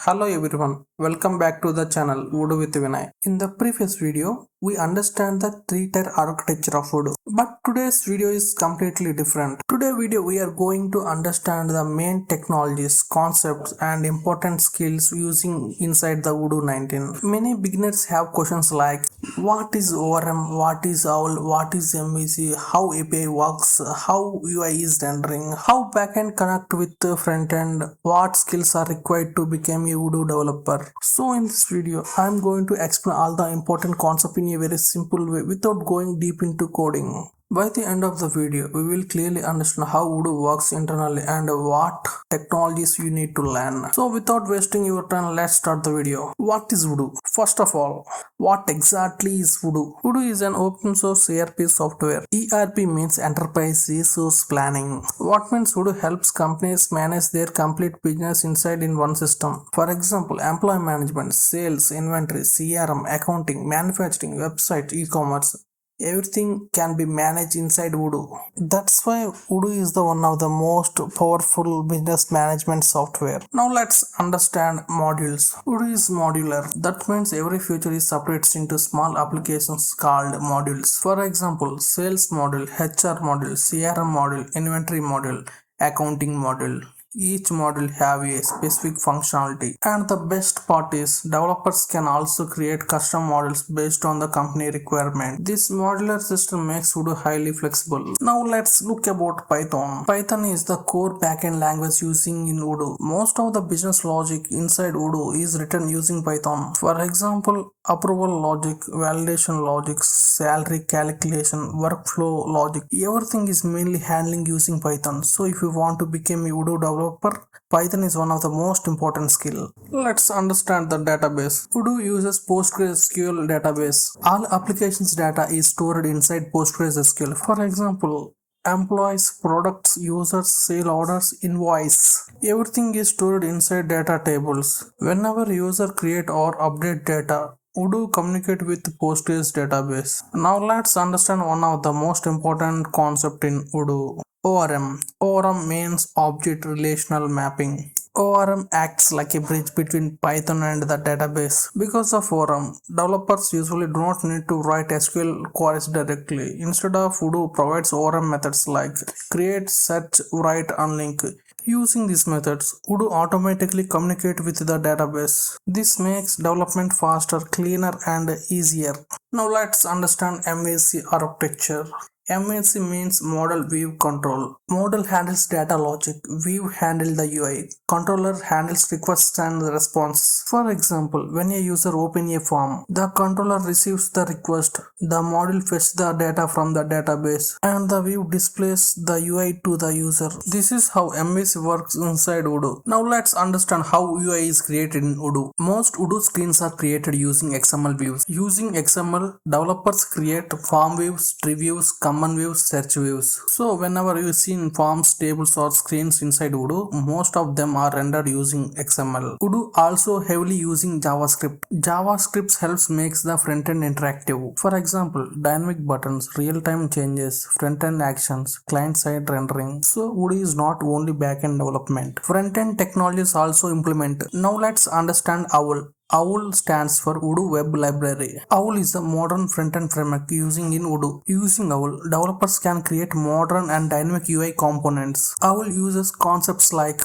Hello everyone, welcome back to the channel Voodoo with Vinay. In the previous video, we understand the three-tier architecture of Voodoo. But today's video is completely different. Today video we are going to understand the main technologies, concepts and important skills using inside the Voodoo 19. Many beginners have questions like what is ORM, what is OWL, what is MVC, how API works, how UI is rendering, how backend connect with the frontend, what skills are required to become a Voodoo developer. So in this video, I am going to explain all the important concepts in a very simple way without going deep into coding. By the end of the video, we will clearly understand how Voodoo works internally and what technologies you need to learn. So without wasting your time, let's start the video. What is Voodoo? First of all, what exactly is Voodoo? Voodoo is an open source ERP software. ERP means Enterprise Resource Planning. What means Voodoo helps companies manage their complete business inside in one system. For example, employee management, sales, inventory, CRM, accounting, manufacturing, website, e-commerce. Everything can be managed inside Voodoo. That's why Voodoo is the one of the most powerful business management software. Now let's understand modules. Voodoo is modular. That means every feature is separated into small applications called modules. For example, sales module, HR module, CRM module, inventory module, accounting module. Each module have a specific functionality, and the best part is developers can also create custom models based on the company requirement. This modular system makes Voodoo highly flexible. Now let's look about Python. Python is the core backend language using in Voodoo. Most of the business logic inside Voodoo is written using Python. For example, approval logic, validation logic, salary calculation, workflow logic, everything is mainly handling using Python. So if you want to become a Voodoo developer, Python is one of the most important skill. Let's understand the database. Voodoo uses PostgreSQL database. All applications data is stored inside PostgreSQL. For example, employees, products, users, sale orders, invoice. Everything is stored inside data tables. Whenever user create or update data, Voodoo communicate with Postgres database. Now let's understand one of the most important concept in Voodoo. ORM. ORM means Object Relational Mapping. ORM acts like a bridge between Python and the database. Because of ORM, developers usually do not need to write SQL queries directly. Instead of Voodoo provides ORM methods like create, search, write, unlink. Using these methods, Voodoo automatically communicate with the database. This makes development faster, cleaner and easier. Now let's understand MVC architecture. MVC means Model View Control. Model handles data logic, View handles the UI, Controller handles requests and response. For example, when a user opens a form, the controller receives the request, the model fetches the data from the database, and the View displays the UI to the user. This is how MVC works inside Voodoo. Now let's understand how UI is created in Voodoo. Most Voodoo screens are created using XML views. Using XML, developers create form views, tree views, common views, search views. So whenever you see in forms, tables or screens inside Voodoo, most of them are rendered using XML. Voodoo also heavily using JavaScript. JavaScript helps makes the front-end interactive. For example, dynamic buttons, real-time changes, front-end actions, client-side rendering. So Voodoo is not only back-end development. Front-end technologies also implement. Now let's understand OWL. OWL stands for Voodoo Web Library. OWL is a modern front-end framework using in Voodoo. Using OWL, developers can create modern and dynamic UI components. OWL uses concepts like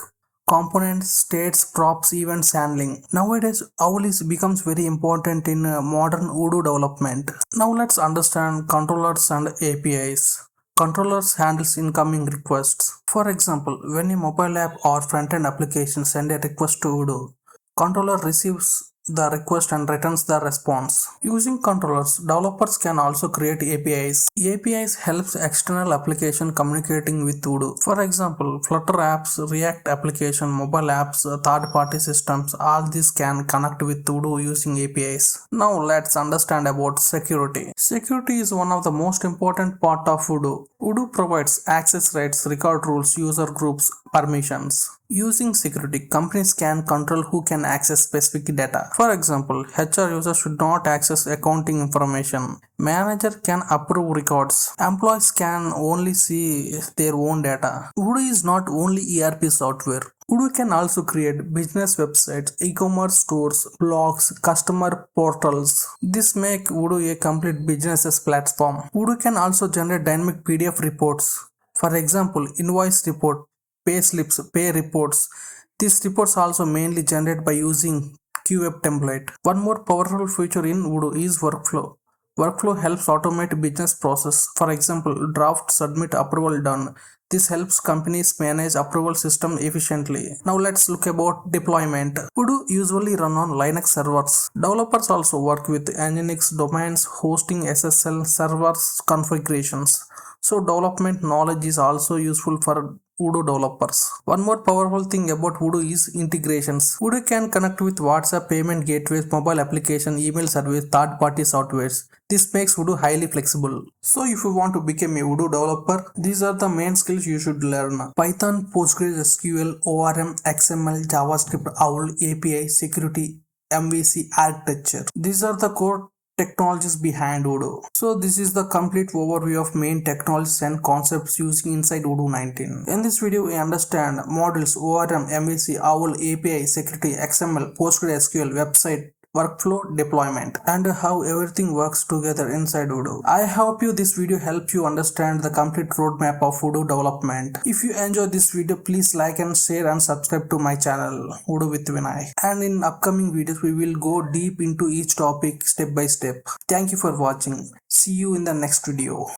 components, states, props, events handling. Nowadays, OWL becomes very important in modern Voodoo development. Now let's understand controllers and APIs. Controllers handles incoming requests. For example, when a mobile app or front-end application send a request to Voodoo, controller receives the request and returns the response. Using controllers, developers can also create APIs. APIs helps external application communicating with Voodoo. For example, Flutter apps, React application, mobile apps, third-party systems, all these can connect with Voodoo using APIs. Now let's understand about security. Security is one of the most important part of Voodoo. Voodoo provides access rights, record rules, user groups, permissions. Using security, companies can control who can access specific data. For example, HR users should not access accounting information. Manager can approve records. Employees can only see their own data. Voodoo is not only ERP software. Voodoo can also create business websites, e-commerce stores, blogs, customer portals. This makes Voodoo a complete business platform. Voodoo can also generate dynamic PDF reports. For example, invoice report, pay slips, pay reports. These reports are also mainly generated by using QWeb template. One more powerful feature in Voodoo is workflow. Workflow helps automate business process. For example, draft, submit, approval done. This helps companies manage approval system efficiently. Now let's look about deployment. Voodoo usually run on Linux servers. Developers also work with Nginx domains, hosting SSL servers configurations. So development knowledge is also useful for Voodoo developers. One more powerful thing about Voodoo is integrations. Voodoo can connect with WhatsApp, payment gateways, mobile application, email service, third-party softwares. This makes Voodoo highly flexible. So if you want to become a Voodoo developer, these are the main skills you should learn. Python, PostgreSQL, ORM, XML, JavaScript, OWL, API, security, MVC, architecture. These are the core technologies behind Voodoo. So this is the complete overview of main technologies and concepts using inside Voodoo 19. In this video we understand models, ORM, MVC, OWL, API, security, XML, PostgreSQL, website, workflow, deployment, and how everything works together inside Voodoo. I hope this video helped you understand the complete roadmap of Voodoo development. If you enjoyed this video, please like and share and subscribe to my channel Voodoo with Vinay. And in upcoming videos we will go deep into each topic step by step. Thank you for watching. See you in the next video.